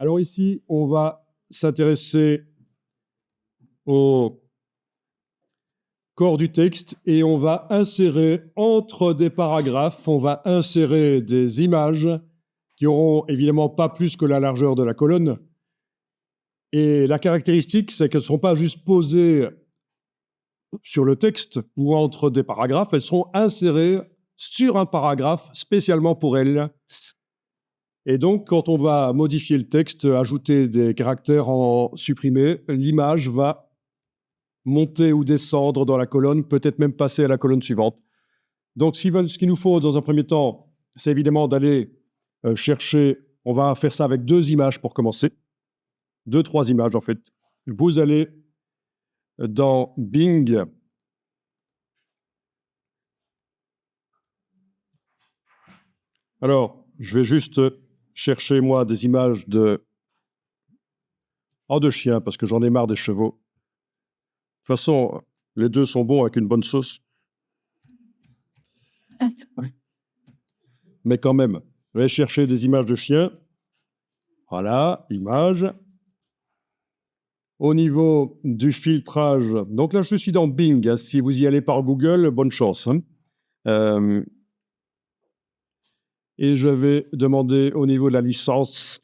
Alors ici, on va s'intéresser au corps du texte et on va insérer entre des paragraphes, on va insérer des images qui auront évidemment pas plus que la largeur de la colonne. Et la caractéristique, c'est qu'elles ne seront pas juste posées sur le texte ou entre des paragraphes, elles seront insérées sur un paragraphe spécialement pour elles. Et donc, quand on va modifier le texte, ajouter des caractères, en supprimer, l'image va monter ou descendre dans la colonne, peut-être même passer à la colonne suivante. Donc, ce qu'il nous faut dans un premier temps, c'est évidemment d'aller chercher, on va faire ça avec 2 images pour commencer, 2-3 images en fait. Vous allez dans Bing, alors je vais juste chercher moi des images de chiens, parce que j'en ai marre des chevaux. De toute façon, les deux sont bons avec une bonne sauce. Mais quand même, je vais chercher des images de chiens. Voilà, images. Au niveau du filtrage, donc là je suis dans Bing, hein. Si vous y allez par Google, bonne chance, hein. Et je vais demander au niveau de la licence,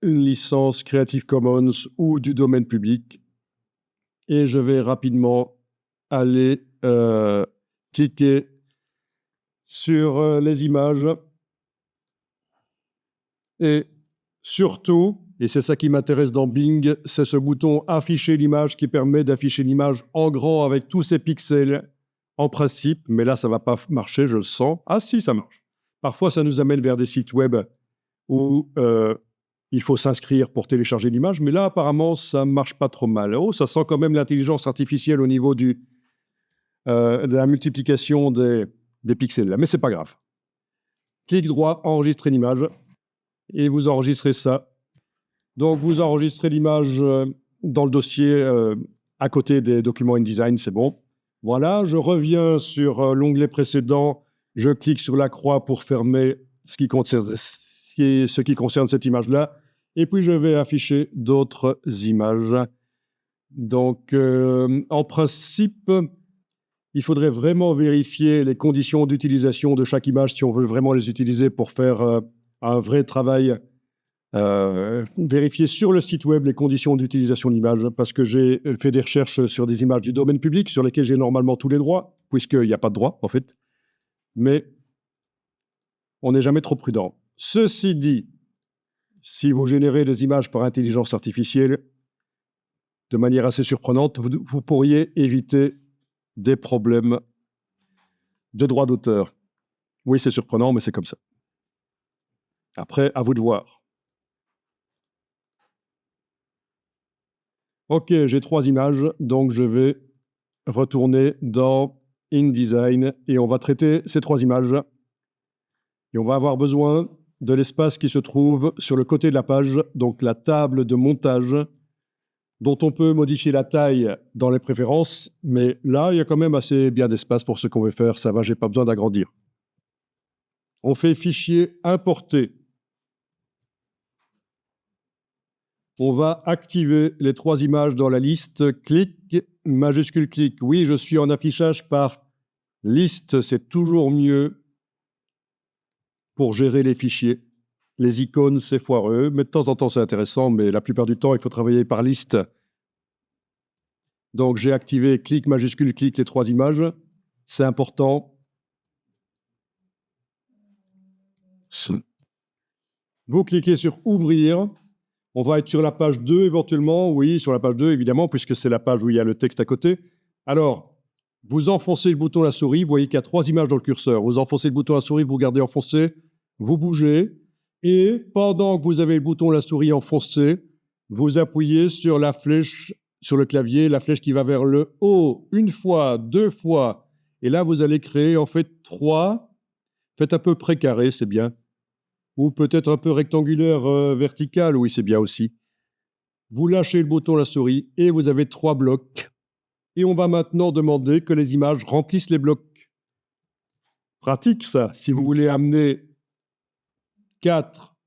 une licence Creative Commons ou du domaine public. Et je vais rapidement aller cliquer sur les images. Et surtout, et c'est ça qui m'intéresse dans Bing, c'est ce bouton « Afficher l'image » qui permet d'afficher l'image en grand avec tous ces pixels en principe. Mais là, ça ne va pas marcher, je le sens. Ah si, ça marche. Parfois, ça nous amène vers des sites web où il faut s'inscrire pour télécharger l'image. Mais là, apparemment, ça ne marche pas trop mal. Oh, ça sent quand même l'intelligence artificielle au niveau de la multiplication des pixels. Là. Mais ce n'est pas grave. Clic droit, enregistrer l'image. Et vous enregistrez ça. Donc, vous enregistrez l'image dans le dossier à côté des documents InDesign, c'est bon. Voilà, je reviens sur l'onglet précédent. Je clique sur la croix pour fermer ce qui concerne cette image-là. Et puis, je vais afficher d'autres images. Donc, en principe, il faudrait vraiment vérifier les conditions d'utilisation de chaque image si on veut vraiment les utiliser pour faire un vrai travail. Vérifier sur le site web les conditions d'utilisation de l'image, parce que j'ai fait des recherches sur des images du domaine public sur lesquelles j'ai normalement tous les droits, puisqu'il n'y a pas de droit, en fait. Mais on n'est jamais trop prudent. Ceci dit, si vous générez des images par intelligence artificielle de manière assez surprenante, vous pourriez éviter des problèmes de droit d'auteur. Oui, c'est surprenant, mais c'est comme ça. Après, à vous de voir. Ok, j'ai 3 images, donc je vais retourner dans InDesign et on va traiter ces 3 images. Et on va avoir besoin de l'espace qui se trouve sur le côté de la page, donc la table de montage, dont on peut modifier la taille dans les préférences, mais là, il y a quand même assez bien d'espace pour ce qu'on veut faire, ça va, j'ai pas besoin d'agrandir. On fait fichier importer. On va activer les 3 images dans la liste. Clic, majuscule clic. Oui, je suis en affichage par liste, c'est toujours mieux pour gérer les fichiers. Les icônes, c'est foireux, mais de temps en temps, c'est intéressant, mais la plupart du temps, il faut travailler par liste. Donc, j'ai activé clic, majuscule clic, les 3 images. C'est important. Vous cliquez sur ouvrir. On va être sur la page 2 éventuellement. Oui, sur la page 2, évidemment, puisque c'est la page où il y a le texte à côté. Alors, vous enfoncez le bouton à la souris. Vous voyez qu'il y a 3 images dans le curseur. Vous enfoncez le bouton à la souris, vous gardez enfoncé, vous bougez. Et pendant que vous avez le bouton à la souris enfoncé, vous appuyez sur la flèche, sur le clavier, la flèche qui va vers le haut, 1 fois, 2 fois. Et là, vous allez créer en fait 3. Faites à peu près carré, c'est bien. Ou peut-être un peu rectangulaire vertical, oui, c'est bien aussi. Vous lâchez le bouton à la souris et vous avez 3 blocs. Et on va maintenant demander que les images remplissent les blocs. Pratique ça, si vous voulez amener 4,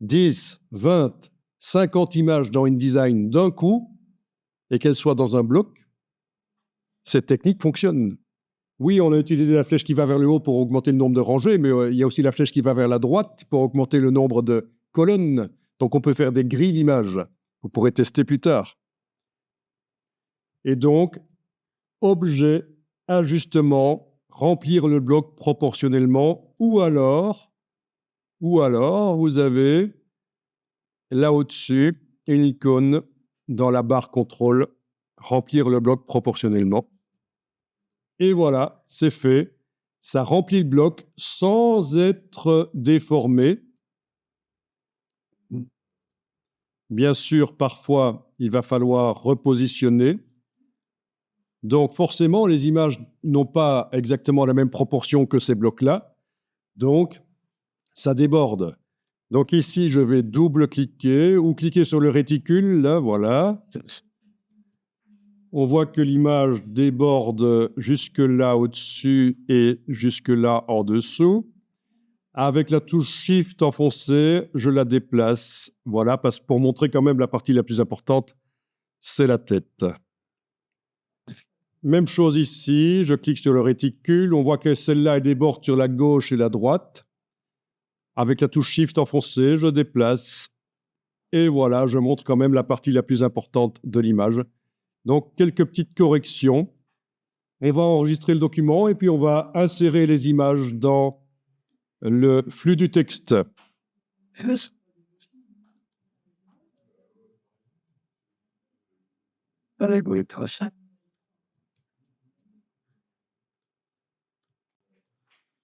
10, 20, 50 images dans InDesign d'un coup et qu'elles soient dans un bloc, cette technique fonctionne. Oui, on a utilisé la flèche qui va vers le haut pour augmenter le nombre de rangées, mais il y a aussi la flèche qui va vers la droite pour augmenter le nombre de colonnes. Donc on peut faire des grilles d'images. Vous pourrez tester plus tard. Et donc, objet, ajustement, remplir le bloc proportionnellement, ou alors, vous avez là au-dessus une icône dans la barre contrôle, remplir le bloc proportionnellement. Et voilà, c'est fait. Ça remplit le bloc sans être déformé. Bien sûr, parfois, il va falloir repositionner. Donc, forcément, les images n'ont pas exactement la même proportion que ces blocs-là. Donc, ça déborde. Donc ici, je vais double-cliquer ou cliquer sur le réticule, là, voilà. On voit que l'image déborde jusque là au-dessus et jusque là en dessous. Avec la touche Shift enfoncée, je la déplace. Voilà, parce pour montrer quand même la partie la plus importante, c'est la tête. Même chose ici, je clique sur le réticule. On voit que celle-là, elle déborde sur la gauche et la droite. Avec la touche Shift enfoncée, je déplace. Et voilà, je montre quand même la partie la plus importante de l'image. Donc, quelques petites corrections. On va enregistrer le document et puis on va insérer les images dans le flux du texte.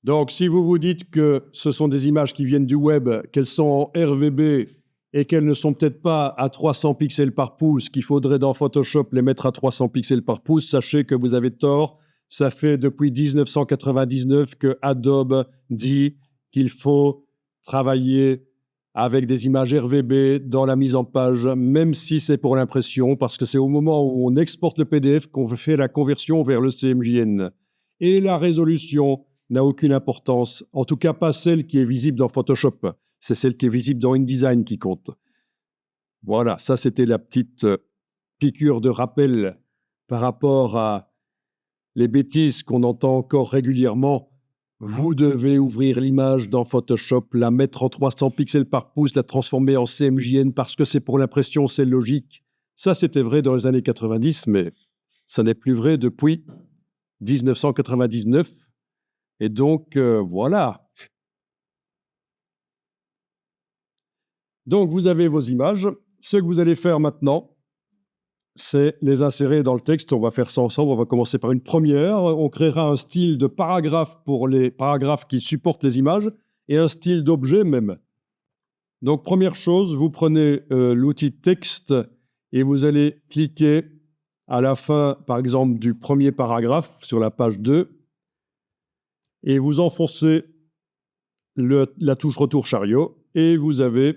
Donc, si vous vous dites que ce sont des images qui viennent du web, qu'elles sont en RVB et qu'elles ne sont peut-être pas à 300 pixels par pouce, qu'il faudrait dans Photoshop les mettre à 300 pixels par pouce, sachez que vous avez tort. Ça fait depuis 1999 que Adobe dit qu'il faut travailler avec des images RVB dans la mise en page, même si c'est pour l'impression, parce que c'est au moment où on exporte le PDF qu'on fait la conversion vers le CMJN. Et la résolution n'a aucune importance, en tout cas pas celle qui est visible dans Photoshop, c'est celle qui est visible dans InDesign qui compte. Voilà, ça c'était la petite piqûre de rappel par rapport à les bêtises qu'on entend encore régulièrement. Vous devez ouvrir l'image dans Photoshop, la mettre en 300 pixels par pouce, la transformer en CMJN parce que c'est pour l'impression, c'est logique. Ça, c'était vrai dans les années 90, mais ça n'est plus vrai depuis 1999. Et donc, voilà. Donc, vous avez vos images. Ce que vous allez faire maintenant, c'est les insérer dans le texte. On va faire ça ensemble. On va commencer par une première. On créera un style de paragraphe pour les paragraphes qui supportent les images et un style d'objet même. Donc, première chose, vous prenez l'outil texte et vous allez cliquer à la fin, par exemple, du premier paragraphe sur la page 2 et vous enfoncez la touche retour chariot et vous avez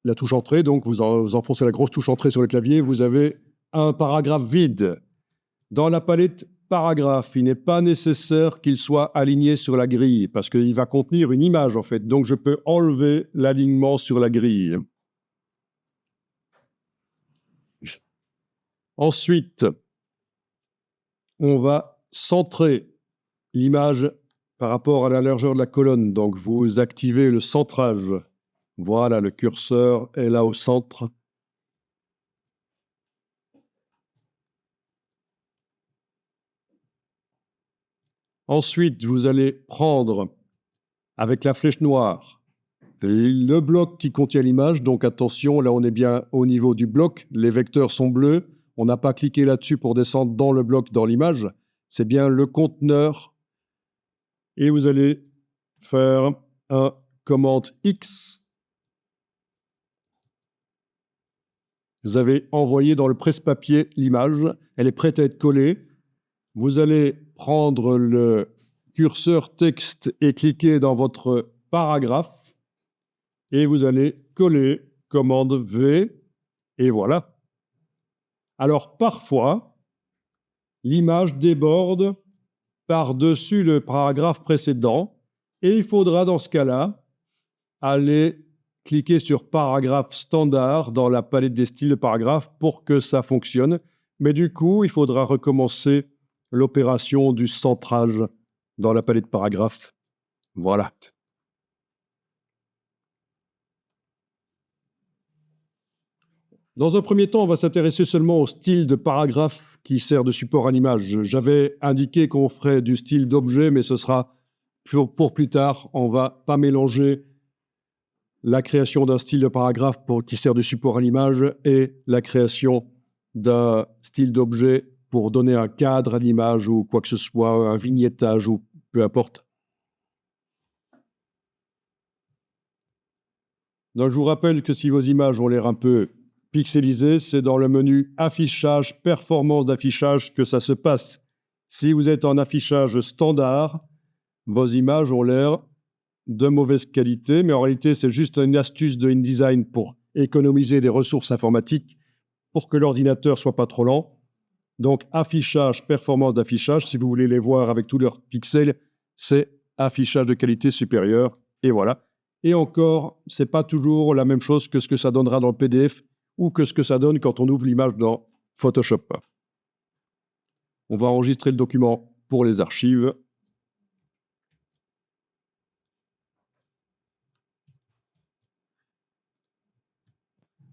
la touche entrée, donc vous enfoncez la grosse touche entrée sur le clavier, vous avez un paragraphe vide. Dans la palette paragraphe, il n'est pas nécessaire qu'il soit aligné sur la grille, parce qu'il va contenir une image en fait, donc je peux enlever l'alignement sur la grille. Ensuite, on va centrer l'image par rapport à la largeur de la colonne, donc vous activez le centrage. Voilà, le curseur est là au centre. Ensuite, vous allez prendre, avec la flèche noire, le bloc qui contient l'image. Donc attention, là on est bien au niveau du bloc. Les vecteurs sont bleus. On n'a pas cliqué là-dessus pour descendre dans le bloc, dans l'image. C'est bien le conteneur. Et vous allez faire un commande X. Vous avez envoyé dans le presse-papier l'image. Elle est prête à être collée. Vous allez prendre le curseur texte et cliquer dans votre paragraphe. Et vous allez coller commande V. Et voilà. Alors parfois, l'image déborde par-dessus le paragraphe précédent. Et il faudra dans ce cas-là aller cliquer sur paragraphe standard dans la palette des styles de paragraphe pour que ça fonctionne. Mais du coup, il faudra recommencer l'opération du centrage dans la palette paragraphe. Voilà. Dans un premier temps, on va s'intéresser seulement au style de paragraphe qui sert de support à l'image. J'avais indiqué qu'on ferait du style d'objet, mais ce sera pour plus tard. On ne va pas mélanger la création d'un style de paragraphe qui sert de support à l'image et la création d'un style d'objet pour donner un cadre à l'image ou quoi que ce soit, un vignettage ou peu importe. Donc je vous rappelle que si vos images ont l'air un peu pixelisées, c'est dans le menu affichage, performance d'affichage que ça se passe. Si vous êtes en affichage standard, vos images ont l'air de mauvaise qualité, mais en réalité, c'est juste une astuce de InDesign pour économiser des ressources informatiques pour que l'ordinateur soit pas trop lent. Donc, affichage, performance d'affichage, si vous voulez les voir avec tous leurs pixels, c'est affichage de qualité supérieure, et voilà. Et encore, c'est pas toujours la même chose que ce que ça donnera dans le PDF ou que ce que ça donne quand on ouvre l'image dans Photoshop. On va enregistrer le document pour les archives.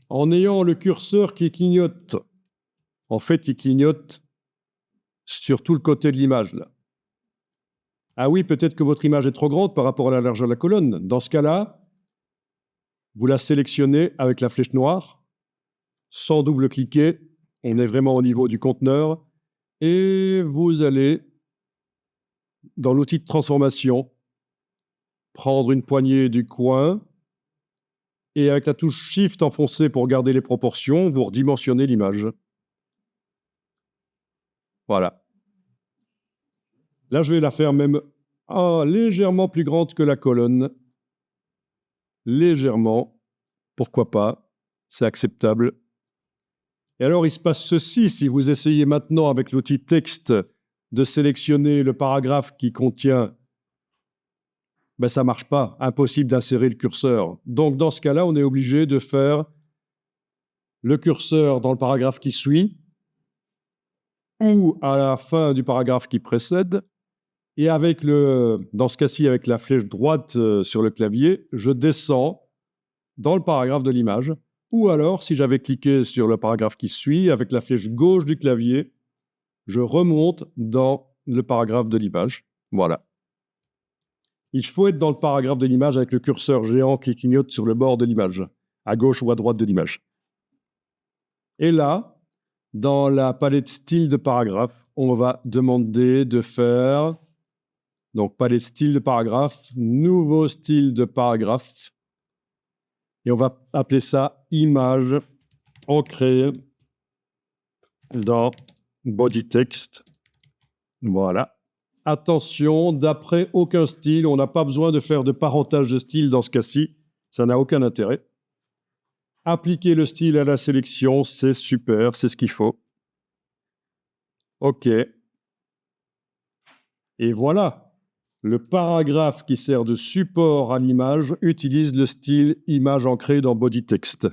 En ayant le curseur qui clignote, en fait, il clignote sur tout le côté de l'image, là. Ah oui, peut-être que votre image est trop grande par rapport à la largeur de la colonne. Dans ce cas-là, vous la sélectionnez avec la flèche noire, sans double-cliquer. On est vraiment au niveau du conteneur. Et vous allez, dans l'outil de transformation, prendre une poignée du coin et avec la touche Shift enfoncée pour garder les proportions, vous redimensionnez l'image. Voilà. Là, je vais la faire même légèrement plus grande que la colonne. Légèrement. Pourquoi pas? C'est acceptable. Et alors, il se passe ceci. Si vous essayez maintenant avec l'outil texte de sélectionner le paragraphe qui contient, ben, ça ne marche pas. Impossible d'insérer le curseur. Donc, dans ce cas-là, on est obligé de faire le curseur dans le paragraphe qui suit ou à la fin du paragraphe qui précède. Et avec dans ce cas-ci, avec la flèche droite sur le clavier, je descends dans le paragraphe de l'image. Ou alors, si j'avais cliqué sur le paragraphe qui suit, avec la flèche gauche du clavier, je remonte dans le paragraphe de l'image. Voilà. Il faut être dans le paragraphe de l'image avec le curseur géant qui clignote sur le bord de l'image, à gauche ou à droite de l'image. Et là, dans la palette style de paragraphe, on va demander de faire, donc palette style de paragraphe, nouveau style de paragraphe, et on va appeler ça image ancrée dans body text. Voilà. Attention, d'après aucun style, on n'a pas besoin de faire de parentage de style dans ce cas-ci. Ça n'a aucun intérêt. Appliquer le style à la sélection, c'est super, c'est ce qu'il faut. OK. Et voilà. Le paragraphe qui sert de support à l'image utilise le style image ancrée dans body text.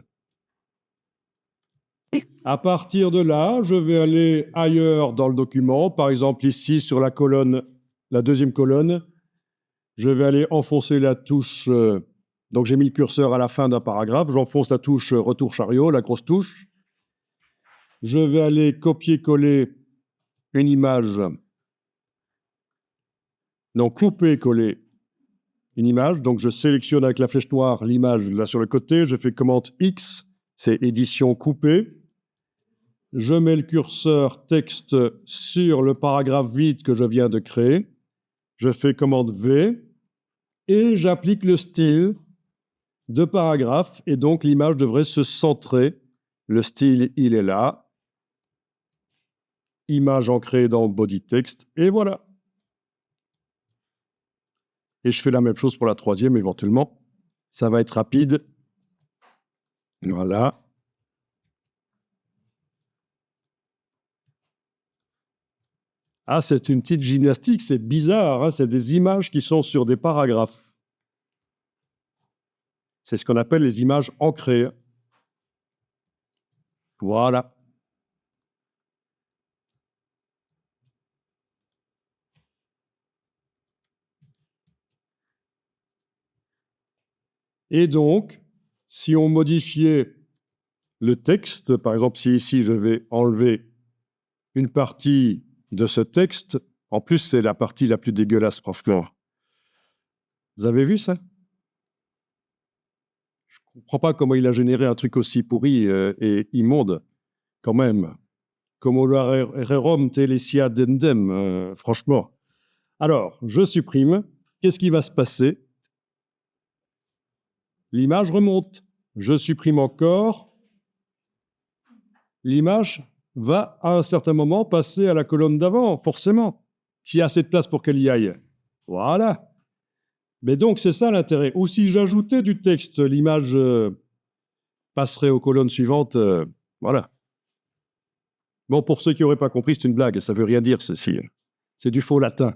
À partir de là, je vais aller ailleurs dans le document. Par exemple, ici, sur la colonne, la deuxième colonne, je vais aller enfoncer la touche. Donc, j'ai mis le curseur à la fin d'un paragraphe. J'enfonce la touche retour chariot, la grosse touche. Je vais aller copier-coller une image. Donc, couper-coller une image. Donc, je sélectionne avec la flèche noire l'image là sur le côté. Je fais commande X, c'est édition coupée. Je mets le curseur texte sur le paragraphe vide que je viens de créer. Je fais commande V et j'applique le style de paragraphe et donc l'image devrait se centrer. Le style, il est là. Image ancrée dans body text et voilà. Et je fais la même chose pour la troisième éventuellement. Ça va être rapide. Voilà. Ah, c'est une petite gymnastique, c'est bizarre, hein, c'est des images qui sont sur des paragraphes. C'est ce qu'on appelle les images ancrées. Voilà. Et donc, si on modifiait le texte, par exemple, si ici je vais enlever une partie de ce texte, en plus c'est la partie la plus dégueulasse, franchement. Vous avez vu ça? Je ne comprends pas comment il a généré un truc aussi pourri et immonde, quand même. Como rerum telesia dendem, franchement. Alors, je supprime. Qu'est-ce qui va se passer? L'image remonte. Je supprime encore. L'image va, à un certain moment, passer à la colonne d'avant, forcément, s'il y a assez de place pour qu'elle y aille. Voilà. Mais donc, c'est ça l'intérêt. Ou si j'ajoutais du texte, l'image passerait aux colonnes suivantes. Voilà. Bon, pour ceux qui n'auraient pas compris, c'est une blague. Ça ne veut rien dire, ceci. C'est du faux latin.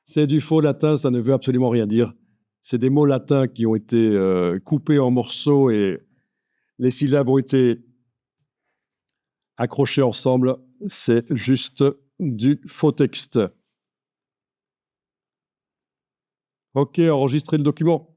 C'est du faux latin, ça ne veut absolument rien dire. C'est des mots latins qui ont été coupés en morceaux et les syllabes ont été accrochées ensemble. C'est juste du faux texte. OK, enregistrez le document.